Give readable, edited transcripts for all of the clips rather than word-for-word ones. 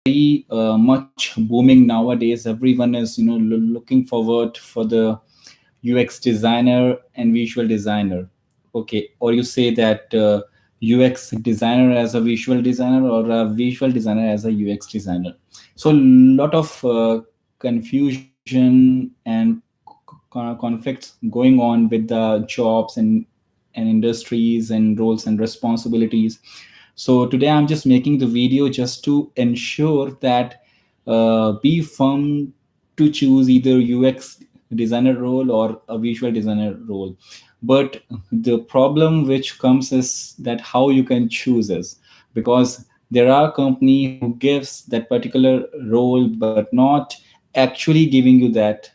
very much booming nowadays. Everyone is looking forward for the UX designer and visual designer. Okay, or you say that UX designer as a visual designer or a visual designer as a UX designer. So lot of confusion and conflicts going on with the jobs and industries and roles and responsibilities. So today I'm just making the video just to ensure that be firm to choose either UX designer role or a visual designer role. But the problem which comes is that how you can choose is because there are company who gives that particular role but not actually giving you that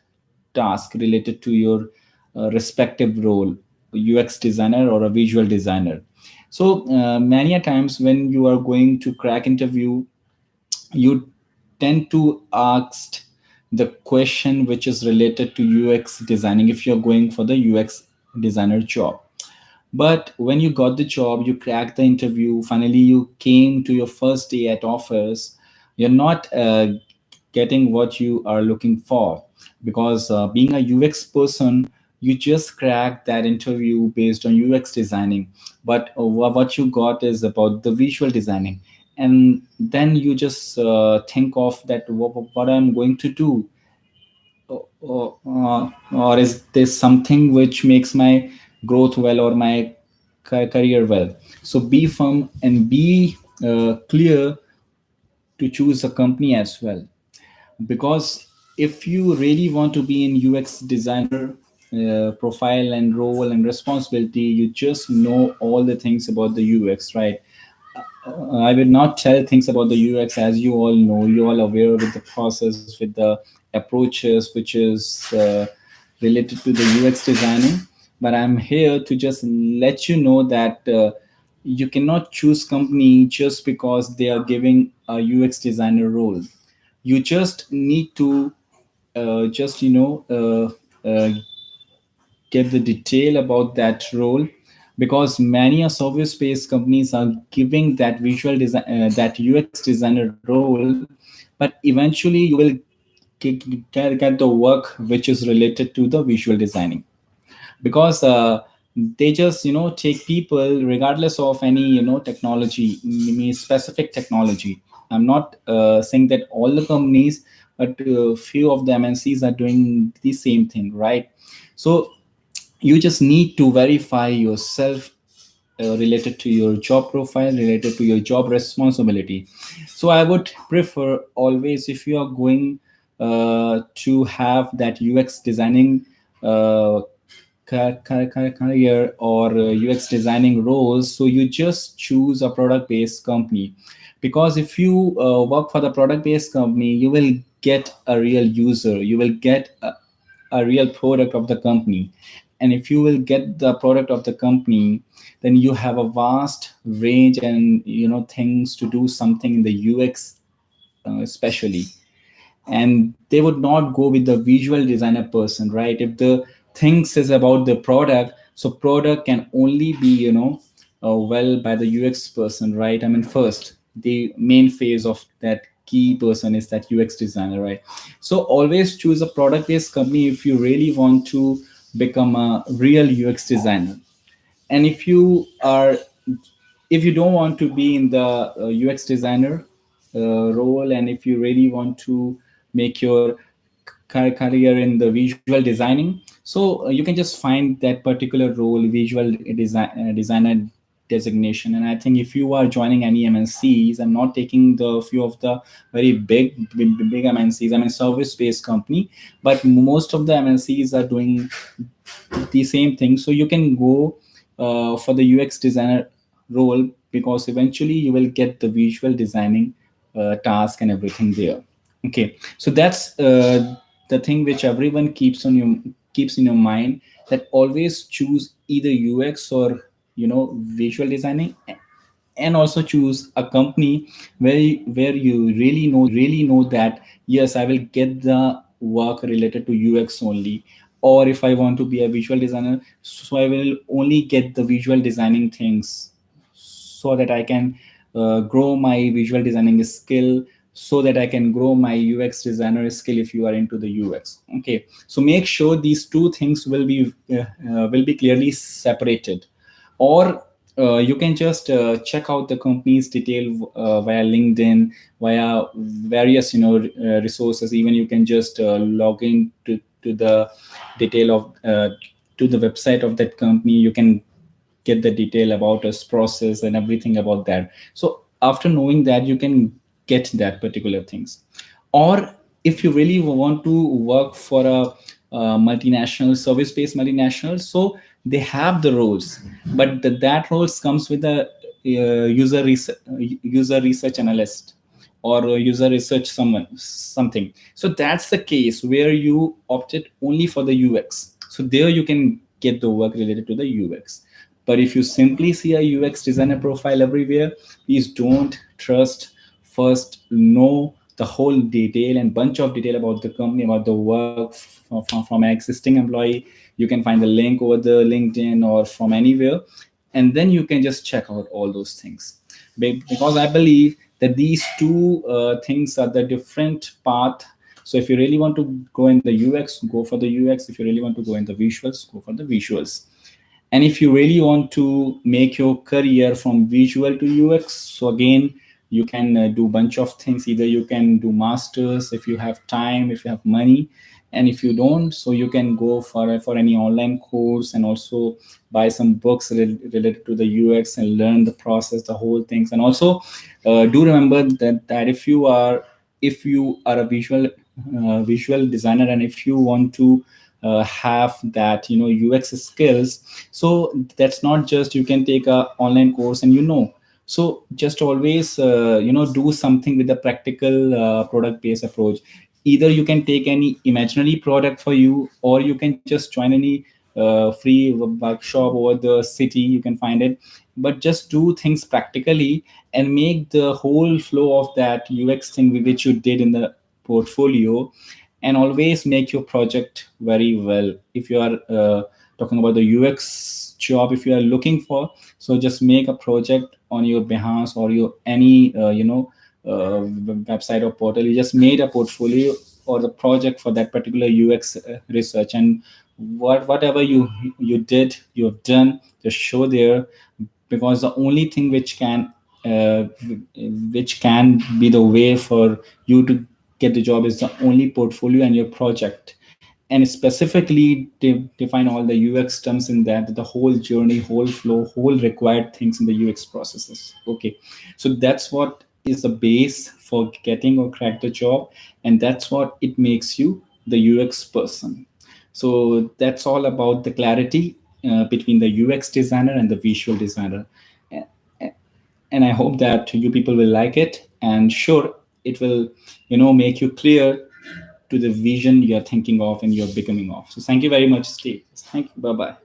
task related to your respective role, UX designer or a visual designer. So many a times when you are going to crack interview, you tend to ask the question which is related to UX designing if you're going for the UX designer job. But when you got the job, you cracked the interview, finally you came to your first day at office, you're not getting what you are looking for because being a UX person, you just cracked that interview based on UX designing, but what you got is about the visual designing. And then you just think of that what I'm going to do, or is this something which makes my growth well or my career well. So be firm and be clear to choose a company as well, because if you really want to be in UX designer profile and role and responsibility, you just know all the things about the UX, right? I will not tell things about the UX. As you all know, you all aware with the process, with the approaches which is related to the UX designing. But I'm here to just let you know that you cannot choose company just because they are giving a UX designer role. You just need to just get the detail about that role, because many a service based companies are giving that visual design that UX designer role, but eventually you will get the work which is related to the visual designing, because they just take people regardless of any technology, specific technology. I'm not saying that all the companies, but few of the MNCs are doing the same thing, right? So you just need to verify yourself related to your job profile, related to your job responsibility. So I would prefer always, if you are going to have that UX designing uh, career or UX designing roles, so you just choose a product based company, because if you work for the product based company, you will get a real user, you will get a real product of the company. And if you will get the product of the company, then you have a vast range and things to do something in the UX especially. And they would not go with the visual designer person, right? If the things is about the product, so product can only be well by the UX person, right? I mean, first the main phase of that key person is that UX designer, right? So always choose a product based company if you really want to become a real UX designer. And if you don't want to be in the UX designer role, and if you really want to make your career in the visual designing, so you can just find that particular role, visual designer designation. And I think if you are joining any MNCs, I'm not taking the few of the very big MNCs, I mean service based company, but most of the MNCs are doing the same thing. So you can go for the UX designer role, because eventually you will get the visual designing task and everything there. Okay, so that's the thing which everyone keeps in your mind, that always choose either UX or visual designing, and also choose a company where you really know that yes, I will get the work related to UX only. Or if I want to be a visual designer, so I will only get the visual designing things, so that I can grow my visual designing skill, so that I can grow my UX designer skill if you are into the UX. Okay, so make sure these two things will be clearly separated. Or you can just check out the company's detail via LinkedIn, via various resources. Even you can just log in to the detail of to the website of that company. You can get the detail about us process and everything about that. So after knowing that, you can get that particular things. Or if you really want to work for a multinational, service based multinational, so they have the roles, but that roles comes with a user research analyst, or user research something. So that's the case where you opted only for the UX. So there you can get the work related to the UX. But if you simply see a UX designer profile everywhere, please don't trust. First, know the whole detail and bunch of detail about the company, about the work from an existing employee. You can find the link over the LinkedIn or from anywhere, and then you can just check out all those things. Because I believe that these two things are the different path. So if you really want to go in the UX, go for the UX. If you really want to go in the visuals, go for the visuals. And if you really want to make your career from visual to UX, so again, you can do bunch of things. Either you can do masters if you have time, if you have money, and if you don't, so you can go for any online course, and also buy some books related to the UX and learn the process, the whole things. And also do remember that if you are a visual designer, and if you want to have that UX skills, so that's not just you can take a online course and so just always do something with a practical product based approach. Either you can take any imaginary product for you, or you can just join any free workshop over the city, you can find it. But just do things practically and make the whole flow of that UX thing which you did in the portfolio, and always make your project very well. If you are talking about the UX job, if you are looking for, so just make a project on your Behance or your any website or portal. You just made a portfolio or the project for that particular UX research, and whatever you have done, just show there. Because the only thing uh, which can be the way for you to get the job is the only portfolio and your project. And specifically define all the UX terms in that, the whole journey, whole flow, whole required things in the UX processes. Okay, so that's what is the base for getting or crack the job, and that's what it makes you the UX person. So that's all about the clarity between the UX designer and the visual designer. A- and I hope that you people will like it, and sure, it will make you clear to the vision you're thinking of and you're becoming of. So thank you very much, Steve. Thank you. Bye bye.